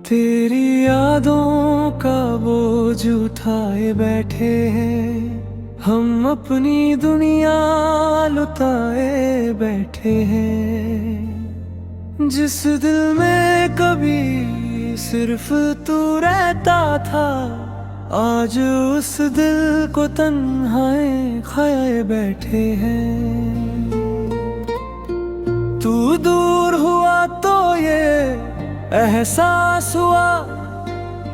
तेरी यादों का बोझ उठाए बैठे हैं हम, अपनी दुनिया लुटाए बैठे हैं। जिस दिल में कभी सिर्फ तू रहता था, आज उस दिल को तन्हाए खाए बैठे हैं। तू दूर हुआ तो ये एहसास हुआ,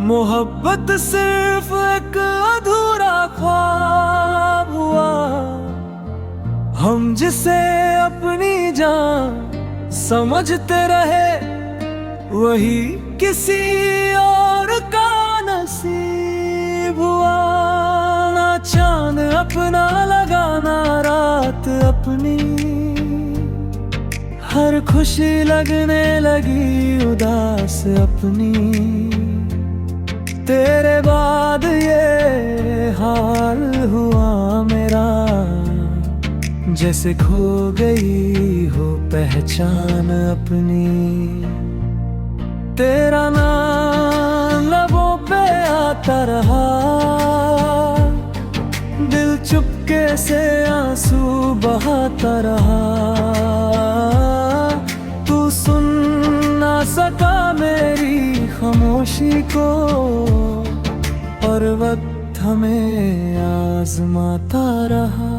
मोहब्बत सिर्फ एक अधूरा ख्वाब हुआ। हम जिसे अपनी जान समझते रहे, वही किसी और का नसीब हुआ। ना चांद अपना लगाना रात अपनी, हर खुशी लगने लगी उदास अपनी। तेरे बाद ये हाल हुआ मेरा, जैसे खो गई हो पहचान अपनी। तेरा नाम लबों पे आता रहा, दिल चुपके से आंसू बहाता रहा। सुन ना सका मेरी खामोशी को, और वक्त हमें आजमाता रहा।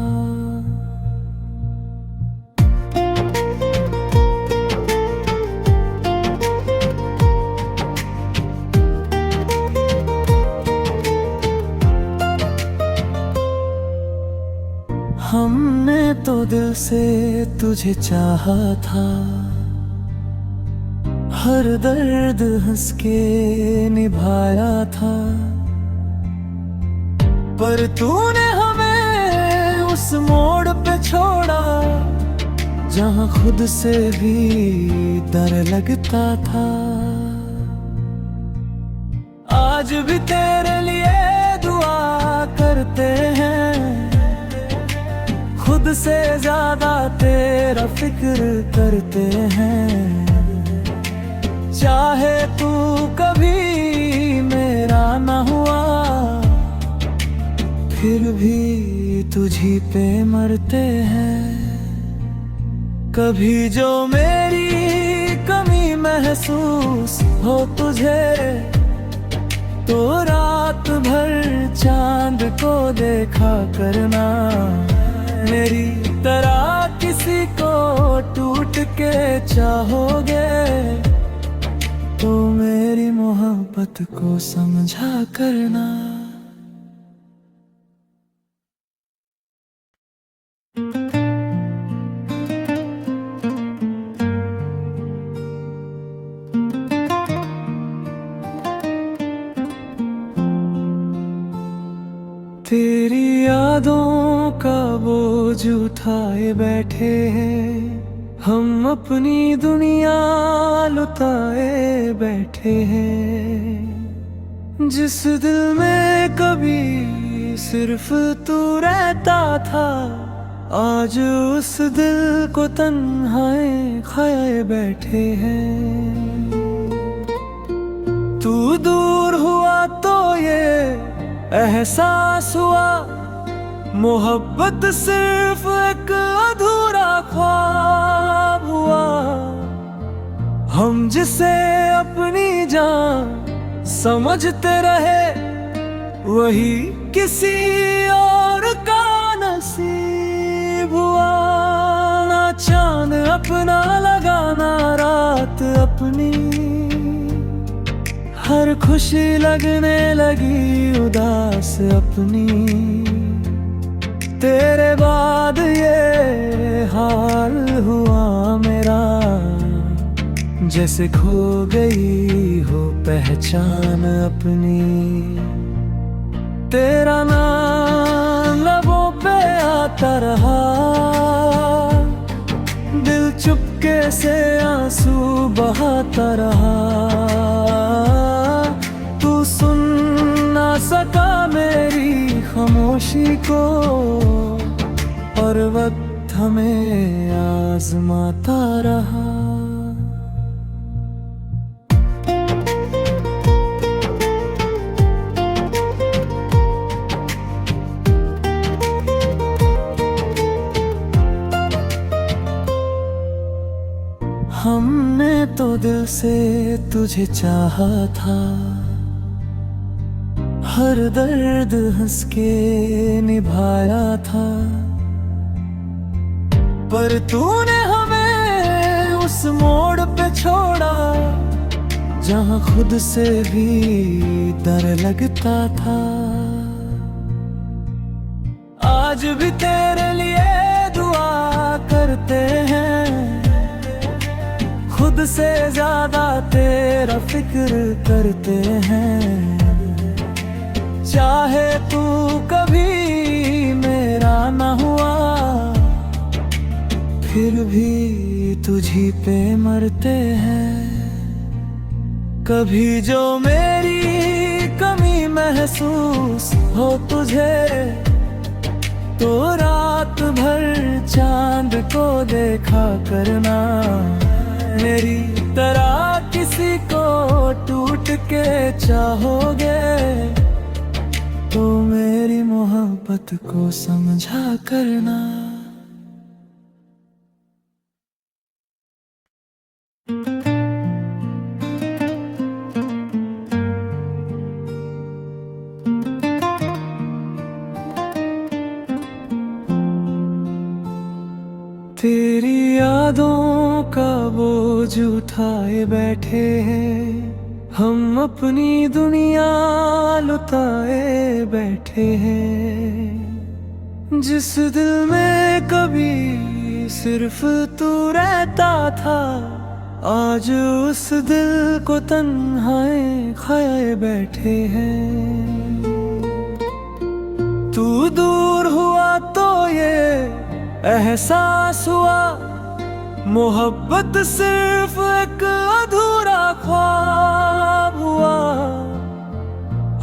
हमने तो दिल से तुझे चाहा था, हर दर्द हंस के निभाया था। पर तूने हमें उस मोड़ पे छोड़ा, जहां खुद से भी डर लगता था। आज भी तेरे लिए दुआ करते हैं, खुद से ज्यादा तेरा फिक्र करते हैं। चाहे तू कभी मेरा ना हुआ, फिर भी तुझी पे मरते हैं। कभी जो मेरी कमी महसूस हो तुझे, तो रात भर चांद को देखा करना। मेरी तरह किसी को टूट के चाहोगे, तो मेरी मोहब्बत को समझा करना। तेरी यादों का बोझ उठाए बैठे हैं हम, अपनी दुनिया लुटाए बैठे हैं। जिस दिल में कभी सिर्फ तू रहता था, आज उस दिल को तन्हाए खाए बैठे हैं। तू दूर हुआ तो ये एहसास हुआ, मोहब्बत सिर्फ एक अधूरा ख्वाब हुआ। हम जिसे अपनी जान समझते रहे, वही किसी और का नसीब हुआ। ना चांद अपना लगाना रात अपनी, हर खुशी लगने लगी उदास अपनी। तेरे बाद ये हाल हुआ मेरा, जैसे खो गई हो पहचान अपनी। तेरा नाम लबों पे आता रहा, दिल चुपके से आंसू बहाता रहा। सुन ना सका मेरी खामोशी को, और वक्त हमें आजमाता रहा। हमने तो दिल से तुझे चाहा था, हर दर्द हंस के निभाया था, पर तूने हमें उस मोड़ पे छोड़ा जहां खुद से भी डर लगता था। आज भी तेरे लिए दुआ करते हैं, खुद से ज्यादा तेरा फिक्र करते हैं। चाहे तू कभी मेरा ना हुआ, फिर भी तुझी पे मरते हैं। कभी जो मेरी कमी महसूस हो तुझे, तो रात भर चांद को देखा करना। मेरी तरह किसी को टूट के चाहोगे, तो मेरी मोहब्बत को समझा करना। तेरी यादों का बोझ उठाए बैठे हैं हम, अपनी दुनिया लुटाए बैठे हैं। जिस दिल में कभी सिर्फ तू रहता था, आज उस दिल को तन्हाई खाए बैठे हैं। तू दूर हुआ तो ये एहसास हुआ, मोहब्बत सिर्फ एक अधूरा ख्वाब हुआ।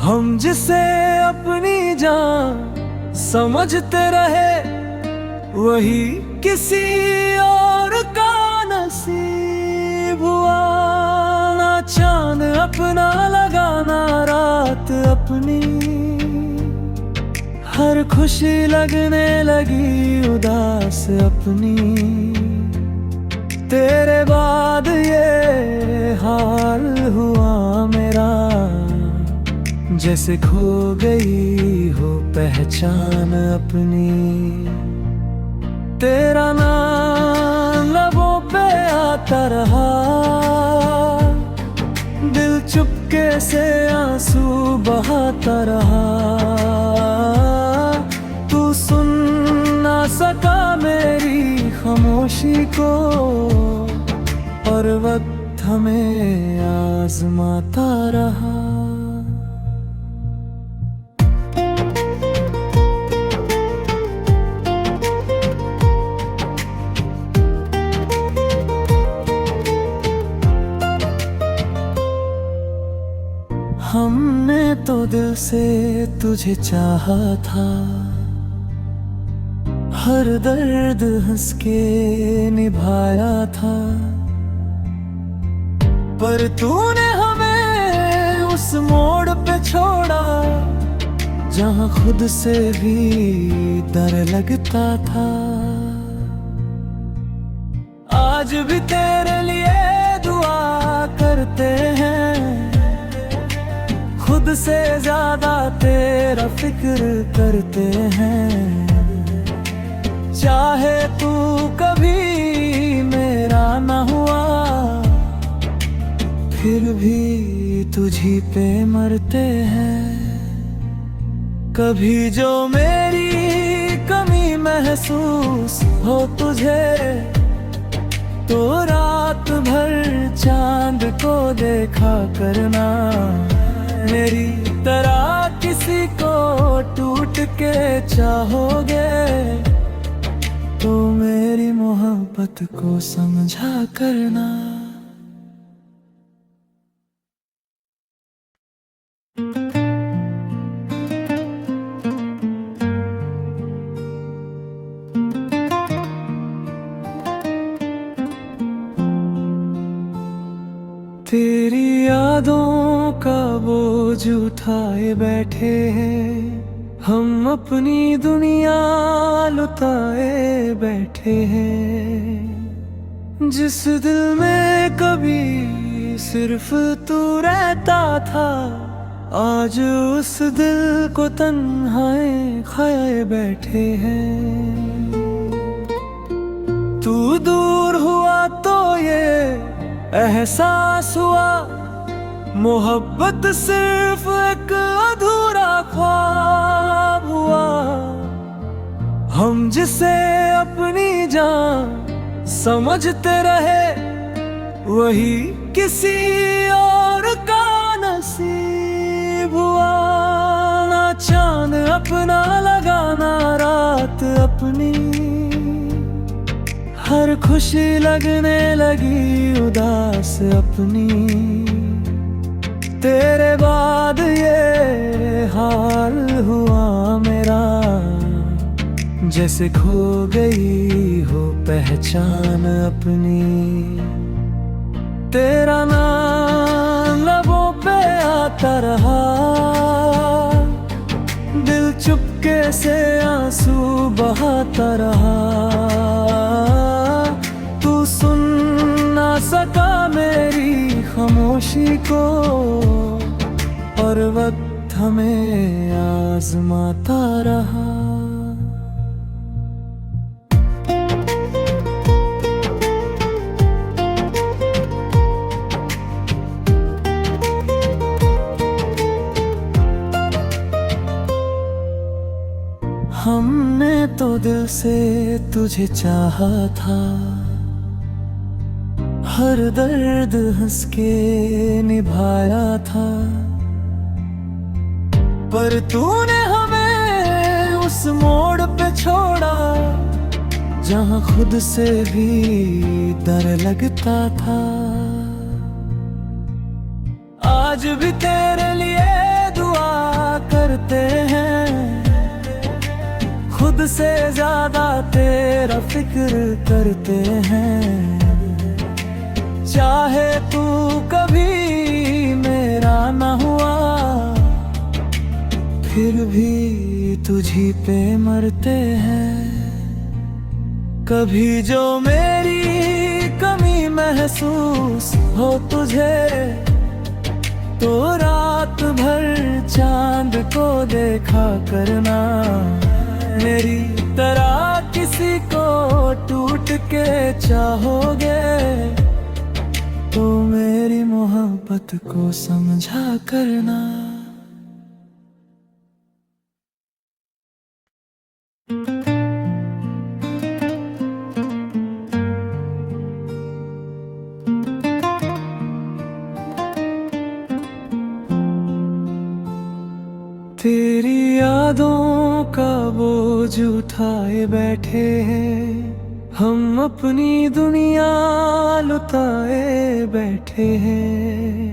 हम जिसे अपनी जान समझते रहे, वही किसी और का नसीब हुआ। ना चांद अपना लगाना रात अपनी, हर खुशी लगने लगी उदास अपनी। तेरे बाद ये हाल हुआ मेरा, जैसे खो गई हो पहचान अपनी। तेरा नाम लबों पे आता रहा, दिल चुपके से आंसू बहाता रहा। सुन ना सका मेरी खामोशी को, और वक्त हमें आजमाता रहा। हमने तो दिल से तुझे चाहा था, हर दर्द हंस के निभाया था, पर तूने हमें उस मोड़ पे छोड़ा जहां खुद से भी डर लगता था। आज भी तेरे लिए दुआ करते हैं, खुद से ज्यादा तेरा फिक्र करते हैं। चाहे तू कभी मेरा ना हुआ, फिर भी तुझी पे मरते हैं। कभी जो मेरी कमी महसूस हो तुझे, तो रात भर चांद को देखा करना। मेरी तरह किसी को टूट के चाहोगे, तो मेरी मोहब्बत को समझा करना। तेरी यादों का बोझ उठाए बैठे हैं हम, अपनी दुनिया लुटाए बैठे हैं। जिस दिल में कभी सिर्फ तू रहता था, आज उस दिल को तन्हाएं खाए बैठे हैं। तू दूर हुआ तो ये एहसास हुआ, मोहब्बत सिर्फ एक अधूरा ख्वाब हुआ। हम जिसे अपनी जान समझते रहे, वही किसी और का नसीब हुआ। ना चांद अपना लगाना रात अपनी, हर खुशी लगने लगी उदास अपनी। तेरे बाद ये हाल हुआ मेरा, जैसे खो गई हो पहचान अपनी। तेरा नाम लबों पे आता रहा, दिल चुपके से आंसू बहाता रहा। तू सुन ना सका मेरी खामोशी को, और वक्त हमें आजमाता रहा। हमने तो दिल से तुझे चाहा था, हर दर्द हंस के निभाया था। पर तूने हमें उस मोड़ पे छोड़ा, जहां खुद से भी डर लगता था। आज भी तेरे लिए दुआ करते हैं, खुद से ज्यादा तेरा फिक्र करते हैं। चाहे तू कभी मेरा ना हुआ, फिर भी तुझी पे मरते हैं। कभी जो मेरी कमी महसूस हो तुझे, तो रात भर चांद को देखा करना। मेरी तरह किसी को टूट के चाहोगे, तो मेरी मोहब्बत को समझा करना। तेरी यादों का बोझ उठाए बैठे हैं, हम अपनी दुनिया लुटाए बैठे हैं।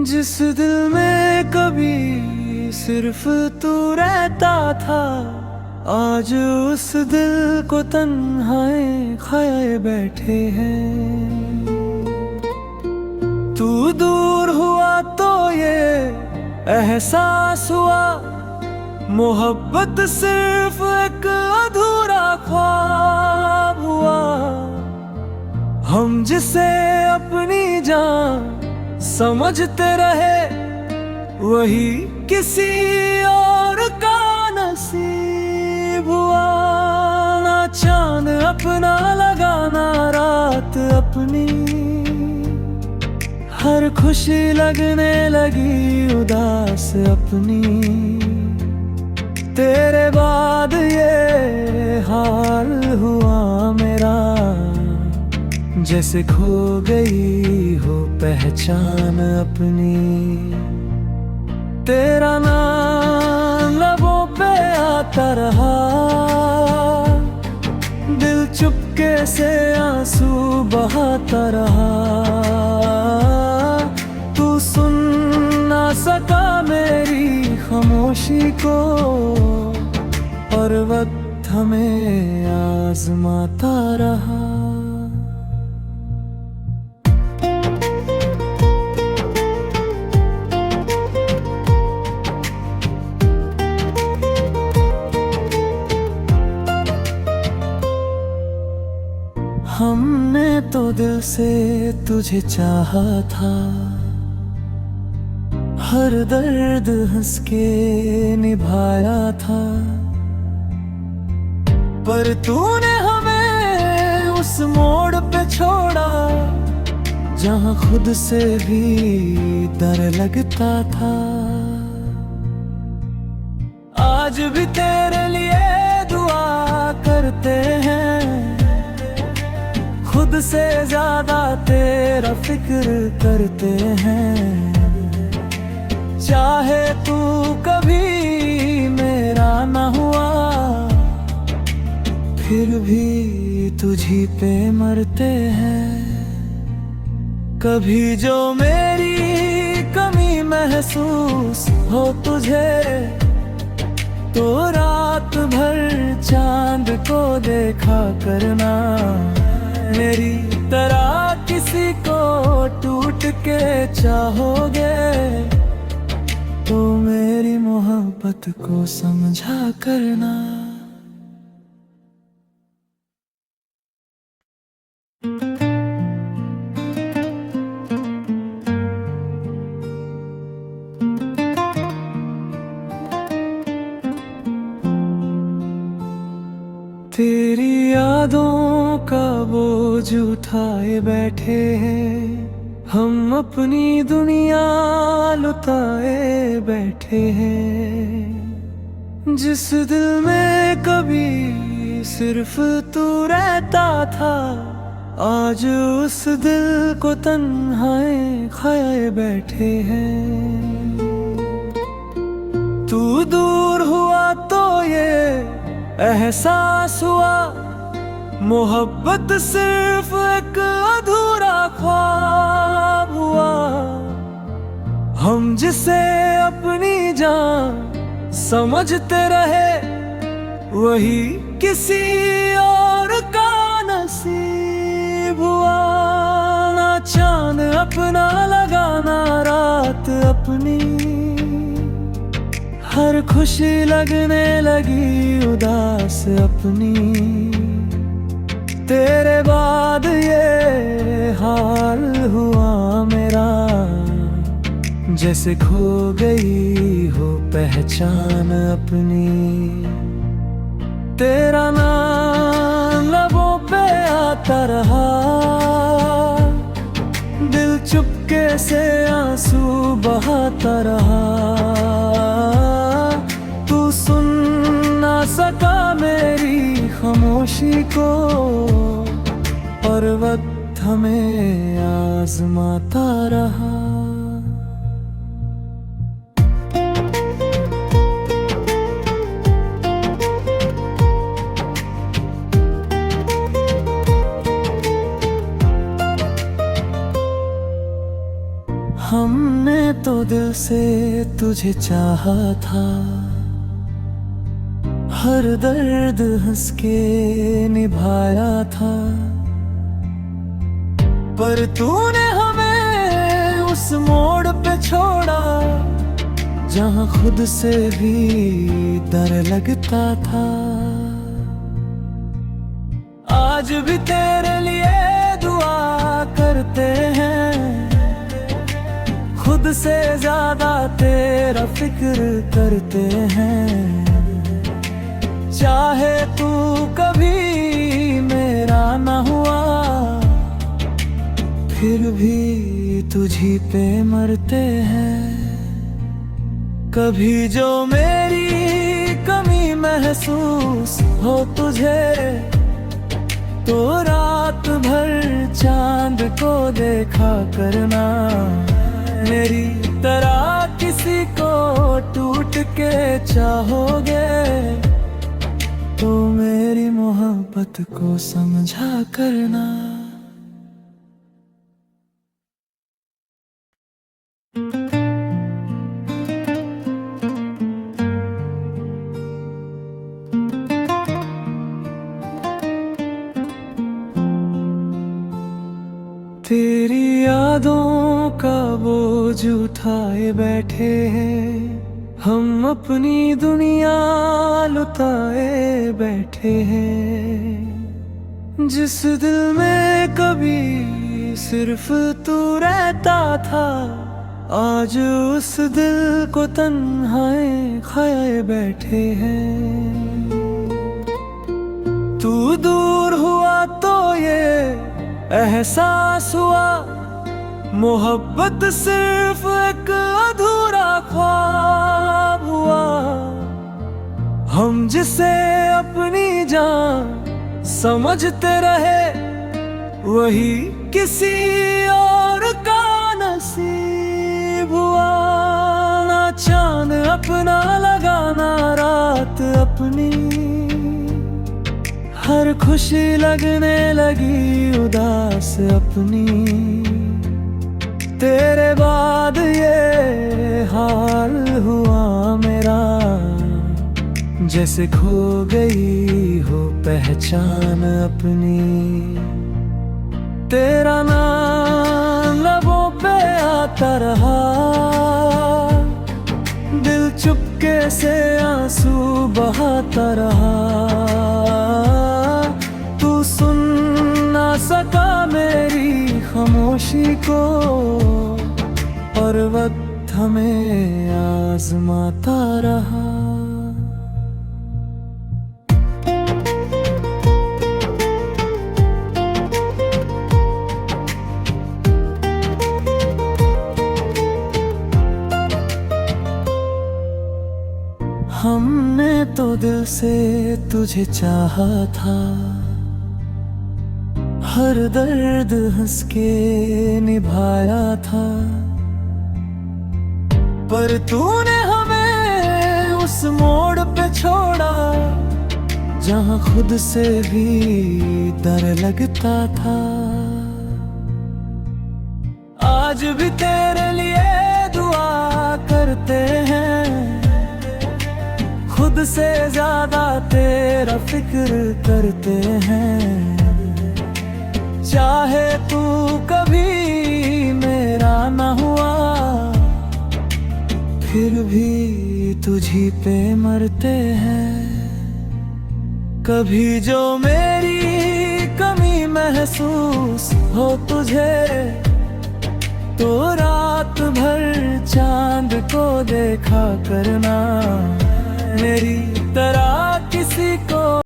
जिस दिल में कभी सिर्फ तू रहता था, आज उस दिल को तन्हाएं खाए बैठे हैं। तू दूर हुआ तो ये एहसास हुआ, मोहब्बत सिर्फ एक अधूरा ख्वाब हुआ। हम जिसे अपनी जान समझते रहे, वही किसी और का नसीब हुआ। ना चांद अपना लगाना रात अपनी, हर खुशी लगने लगी उदास अपनी। तेरे बाद ये हाल हुआ मेरा, जैसे खो गई हो पहचान अपनी। तेरा नाम लबों पे आता रहा, दिल चुपके से आंसू बहाता रहा। तू सुन ना सका मेरी खामोशी को, और वक्त हमें आजमाता रहा। हमने से तुझे चाहा था, हर दर्द हंस के निभाया था, पर तूने हमें उस मोड़ पे छोड़ा जहां खुद से भी डर लगता था। आज भी तेरे लिए दुआ करते हैं, खुद से ज्यादा तेरा फिक्र करते हैं। चाहे तू कभी मेरा ना हुआ, फिर भी तुझी पे मरते हैं। कभी जो मेरी कमी महसूस हो तुझे, तो रात भर चांद को देखा करना। मेरी तरह किसी को टूट के चाहोगे, तो मेरी मोहब्बत को समझा करना। तेरी यादों का बोझ उठाए बैठे हैं हम, अपनी दुनिया लुटाए बैठे हैं। जिस दिल में कभी सिर्फ तू रहता था, आज उस दिल को तन्हाए खाए बैठे हैं। तू दूर हुआ तो ये एहसास हुआ, मोहब्बत सिर्फ एक अधूरा ख्वाब हुआ। हम जिसे अपनी जान समझते रहे, वही किसी और का नसीब हुआ। ना चांद अपना लगाना रात अपनी, हर खुशी लगने लगी उदास अपनी। तेरे बाद ये हाल हुआ मेरा, जैसे खो गई हो पहचान अपनी। तेरा नाम लबों पे आता रहा, दिल चुपके से आंसू बहाता रहा। सुन ना सका मेरी खामोशी को, और वक्त हमें आजमाता रहा। हमने तो दिल से तुझे चाहा था, हर दर्द हंस के निभाया था, पर तूने हमें उस मोड़ पे छोड़ा जहां खुद से भी डर लगता था। आज भी तेरे लिए दुआ करते हैं, खुद से ज्यादा तेरा फिक्र करते हैं। चाहे तू कभी मेरा ना हुआ, फिर भी तुझी पे मरते हैं। कभी जो मेरी कमी महसूस हो तुझे, तो रात भर चांद को देखा करना। मेरी तरह किसी को टूट के चाहोगे, तो मेरी मोहब्बत को समझा करना। तेरी यादों का बोझ उठाए बैठे हैं हम, अपनी दुनिया लुटाए बैठे हैं। जिस दिल में कभी सिर्फ तू रहता था। आज उस दिल को तन्हाएं खाए बैठे हैं। तू दूर हुआ तो ये एहसास हुआ, मोहब्बत सिर्फ एक अधूरा ख्वाब हुआ। हम जिसे अपनी जान समझते रहे, वही किसी और का नसीब हुआ। ना चांद अपना लगाना रात अपनी, हर खुशी लगने लगी उदास अपनी। तेरे बाद ये हाल हुआ मेरा, जैसे खो गई हो पहचान अपनी। तेरा नाम लबों पे आता रहा, दिल चुपके से आंसू बहाता रहा। तू सुन ना सका मेरी खामोशी को, और वक्त हमें आजमाता रहा। हमने तो दिल से तुझे चाहा था, हर दर्द हंस के निभाया था। पर तूने हमें उस मोड़ पे छोड़ा, जहां खुद से भी डर लगता था। आज भी तेरे लिए दुआ करते हैं, खुद से ज्यादा तेरा फिक्र करते हैं। चाहे तू कभी मेरा ना हुआ, फिर भी तुझी पे मरते हैं। कभी जो मेरी कमी महसूस हो तुझे, तो रात भर चांद को देखा करना। मेरी तरह किसी को